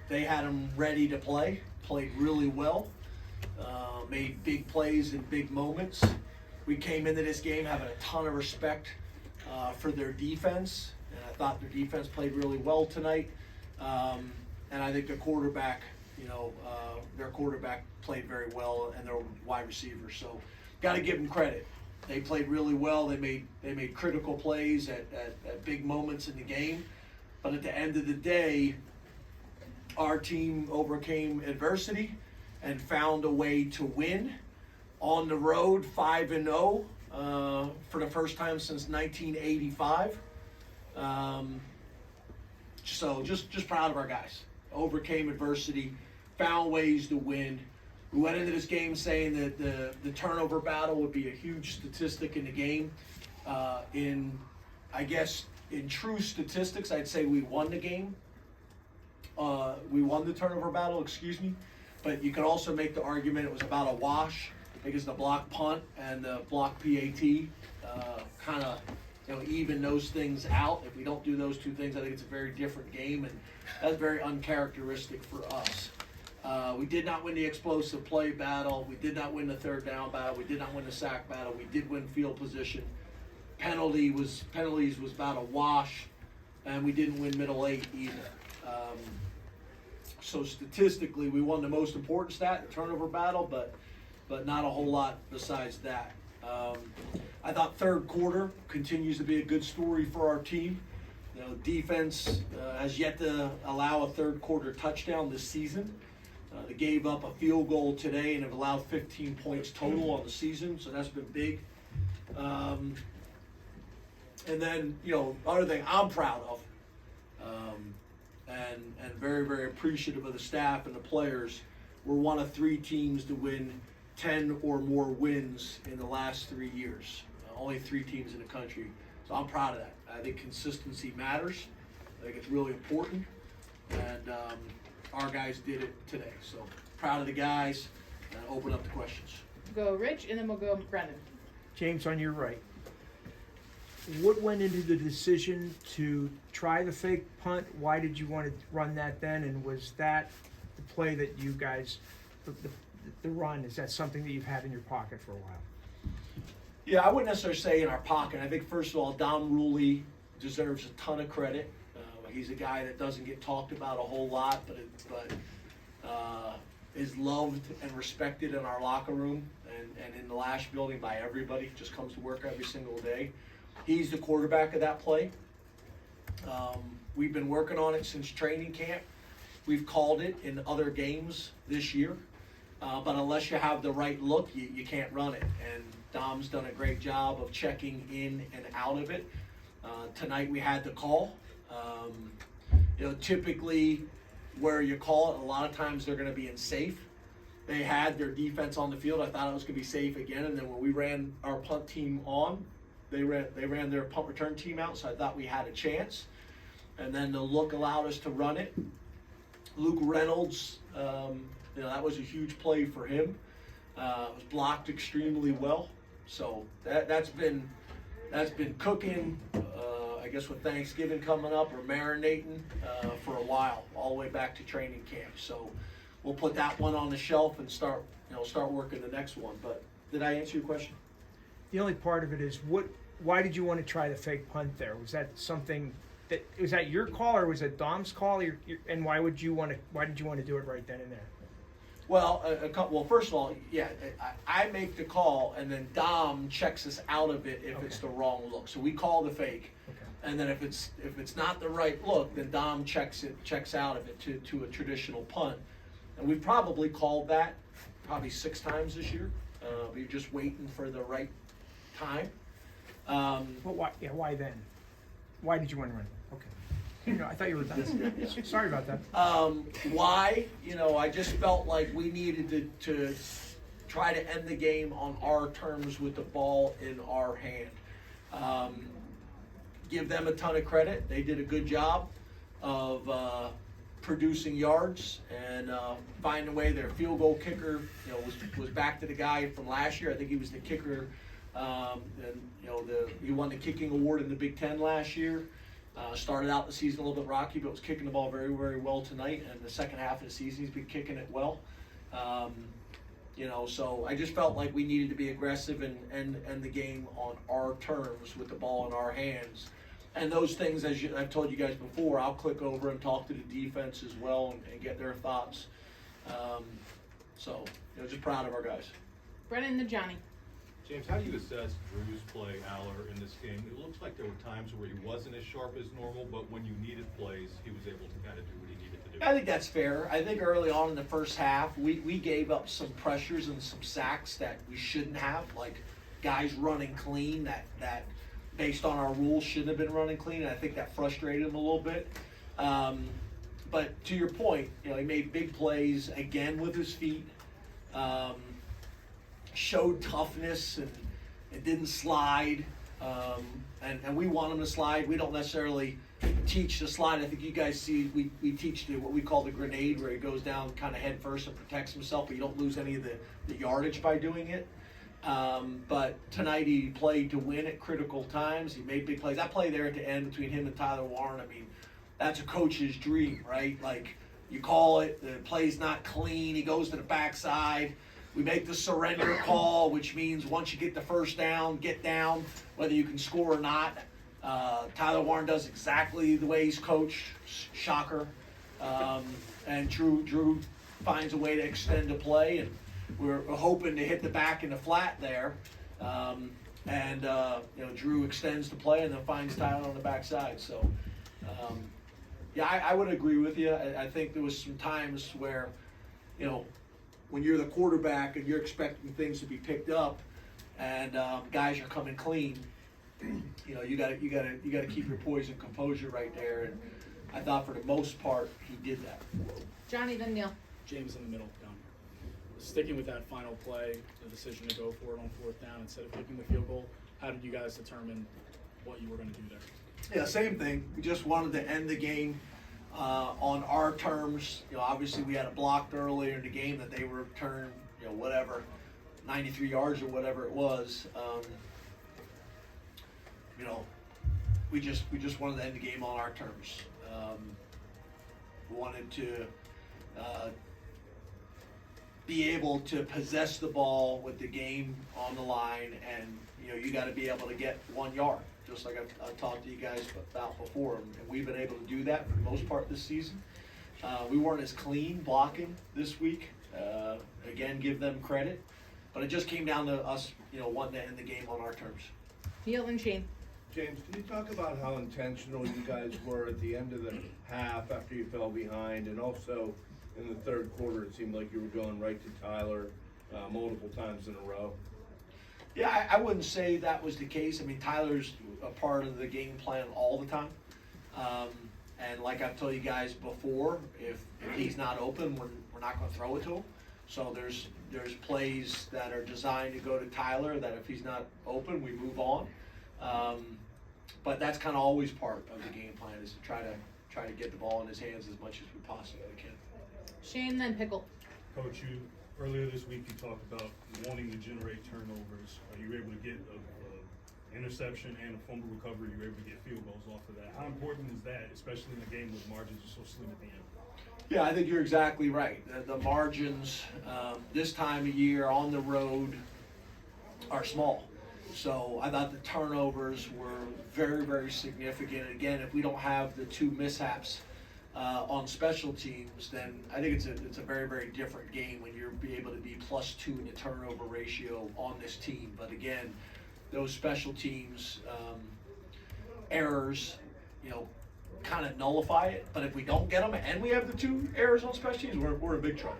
They had them ready to play, played really well, made big plays in big moments. We came into this game having a ton of respect for their defense, and I thought their defense played really well tonight. And I think their quarterback played very well, and their wide receivers. So, got to give them credit. They played really well. They made critical plays at big moments in the game. But at the end of the day, our team overcame adversity and found a way to win on the road, 5-0 for the first time since 1985. So just proud of our guys. Overcame adversity, found ways to win. We went into this game saying that the turnover battle would be a huge statistic in the game. In true statistics, I'd say we won the game. We won the turnover battle, excuse me. But you could also make the argument it was about a wash because the block punt and the block PAT kind of even those things out. If we don't do those two things, I think it's a very different game, and that's very uncharacteristic for us. We did not win the explosive play battle. We did not win the third down battle. We did not win the sack battle. We did win field position. Penalties was about a wash, and we didn't win middle eight either. So statistically, we won the most important stat, the turnover battle, but not a whole lot besides that. I thought third quarter continues to be a good story for our team. Defense has yet to allow a third quarter touchdown this season. They gave up a field goal today and have allowed 15 points total on the season, so that's been big. And then, other thing I'm proud of, and very, very appreciative of the staff and the players, we're one of 3 teams to win 10 or more wins in the last 3 years. Only 3 teams in the country. So I'm proud of that. I think consistency matters. I think it's really important. And our guys did it today. So proud of the guys, and open up the questions. Go Rich, and then we'll go Brendan. James, on your right. What went into the decision to try the fake punt? Why did you want to run that then? And was that the play that you guys, the run, is that something that you've had in your pocket for a while? Yeah, I wouldn't necessarily say in our pocket. I think, first of all, Dom Ruley deserves a ton of credit. He's a guy that doesn't get talked about a whole lot, but is loved and respected in our locker room and in the Lash building by everybody. Just comes to work every single day. He's the quarterback of that play. We've been working on it since training camp. We've called it in other games this year. But unless you have the right look, you can't run it. And Dom's done a great job of checking in and out of it. Tonight we had the call. Typically where you call it, a lot of times they're going to be in safe. They had their defense on the field. I thought it was going to be safe again. And then when we ran our punt team on, they ran their punt return team out, so I thought we had a chance. And then the look allowed us to run it. Luke Reynolds, that was a huge play for him. It was blocked extremely well. So that's been cooking. I guess with Thanksgiving coming up, we're marinating for a while, all the way back to training camp. So we'll put that one on the shelf and start working the next one. But did I answer your question? The only part of it is why did you want to try the fake punt there? Was that something was that your call, or was it Dom's call? And why did you want to do it right then and there? Well, first of all, yeah, I make the call, and then Dom checks us out of it if it's the wrong look. So we call the fake, and then if it's not the right look, then Dom checks out of it to a traditional punt. And we've probably called that 6 times this year. We're just waiting for the right time. But why? Yeah, why then? Why did you want to run it? Okay. I thought you were done. Sorry about that. Why? I just felt like we needed to try to end the game on our terms with the ball in our hand. Give them a ton of credit. They did a good job of producing yards and finding a way. Their field goal kicker, was back to the guy from last year. I think he was the kicker. He won the kicking award in the Big Ten last year. Started out the season a little bit rocky, but was kicking the ball very, very well tonight. And the second half of the season, he's been kicking it well. So I just felt like we needed to be aggressive and end the game on our terms with the ball in our hands. And those things, I've told you guys before, I'll click over and talk to the defense as well and get their thoughts. Just proud of our guys. Brennan the Johnny. James, how do you assess Drew's play, Aller, in this game? It looks like there were times where he wasn't as sharp as normal, but when you needed plays, he was able to kind of do what he needed to do. I think that's fair. I think early on in the first half, we gave up some pressures and some sacks that we shouldn't have, like guys running clean that based on our rules shouldn't have been running clean, and I think that frustrated him a little bit. But to your point, he made big plays again with his feet. Showed toughness and didn't slide. And we want him to slide. We don't necessarily teach the slide. I think you guys see we teach what we call the grenade, where he goes down kind of head first and protects himself, but you don't lose any of the yardage by doing it. But tonight he played to win at critical times. He made big plays. That play there at the end between him and Tyler Warren, that's a coach's dream, right? Like, you call it, the play's not clean, he goes to the backside. We make the surrender call, which means once you get the first down, get down, whether you can score or not. Tyler Warren does exactly the way he's coached, shocker. And Drew finds a way to extend the play, and we're hoping to hit the back in the flat there. Drew extends the play and then finds Tyler on the backside. So, I would agree with you. I think there was some times where, when you're the quarterback and you're expecting things to be picked up, and guys are coming clean, you got to keep your poise and composure right there. And I thought for the most part he did that. Johnny then Neil. James in the middle down here. Sticking with that final play, the decision to go for it on fourth down instead of kicking the field goal, how did you guys determine what you were going to do there? Yeah, same thing. We just wanted to end the game on our terms. Obviously we had it blocked earlier in the game that they were returned, 93 yards or whatever it was. We just wanted to end the game on our terms. We wanted to be able to possess the ball with the game on the line, and you got to be able to get 1 yard, just like I talked to you guys about before, and we've been able to do that for the most part this season. We weren't as clean blocking this week. Again, give them credit, but it just came down to us, wanting to end the game on our terms. Neil and Shane. James, can you talk about how intentional you guys were at the end of the half after you fell behind, and also in the third quarter it seemed like you were going right to Tyler multiple times in a row? Yeah, I wouldn't say that was the case. Tyler's a part of the game plan all the time. And like I've told you guys before, if he's not open, we're not going to throw it to him. So there's plays that are designed to go to Tyler that if he's not open, we move on. But that's kind of always part of the game plan, is to try to get the ball in his hands as much as we possibly can. Shane then Pickle. Coach, earlier this week you talked about wanting to generate turnovers. Are you able to get an interception and a fumble recovery? You're able to get field goals off of that. How important is that, especially in a game where margins are so slim at the end? Yeah, I think you're exactly right. The margins this time of year on the road are small. So I thought the turnovers were very, very significant. Again, if we don't have the two mishaps on special teams, then I think it's a very, very different game when you're able to be +2 in the turnover ratio on this team. But again, those special teams errors, kind of nullify it. But if we don't get them and we have the 2 errors on special teams, we're in big trouble.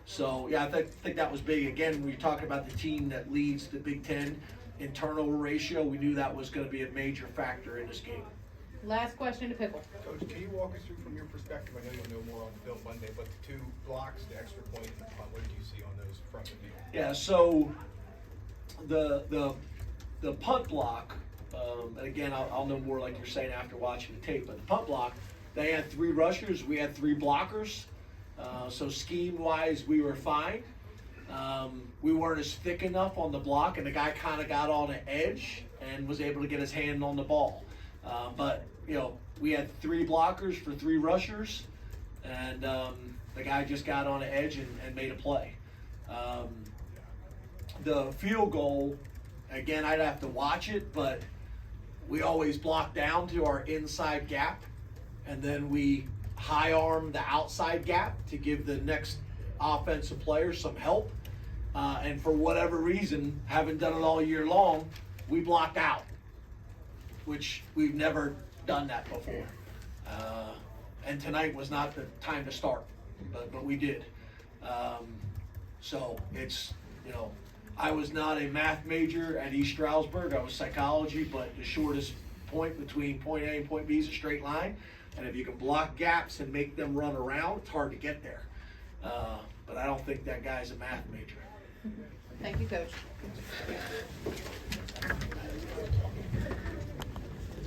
So yeah, I think that was big. Again, when you're talking about the team that leads the Big Ten in turnover ratio, we knew that was going to be a major factor in this game. Last question to Pickle. Coach, can you walk us through from your perspective? I know you'll know more on the Bill Monday, but the 2 blocks, the extra point, and the punt, what did you see on those front and back? Yeah, so the punt block, and again, I'll know more like you're saying after watching the tape, but the punt block, they had 3 rushers, we had 3 blockers. So scheme-wise, we were fine. We weren't as thick enough on the block, and the guy kind of got on an edge and was able to get his hand on the ball. But we had 3 blockers for 3 rushers, and the guy just got on the edge and made a play. The field goal, again, I'd have to watch it, but we always block down to our inside gap, and then we high arm the outside gap to give the next offensive player some help. And for whatever reason, haven't done it all year long, we blocked out, which we've never done that before. And tonight was not the time to start, but we did. So it's, I was not a math major at East Stroudsburg. I was psychology, but the shortest point between point A and point B is a straight line. And if you can block gaps and make them run around, it's hard to get there. But I don't think that guy's a math major. Thank you, Coach.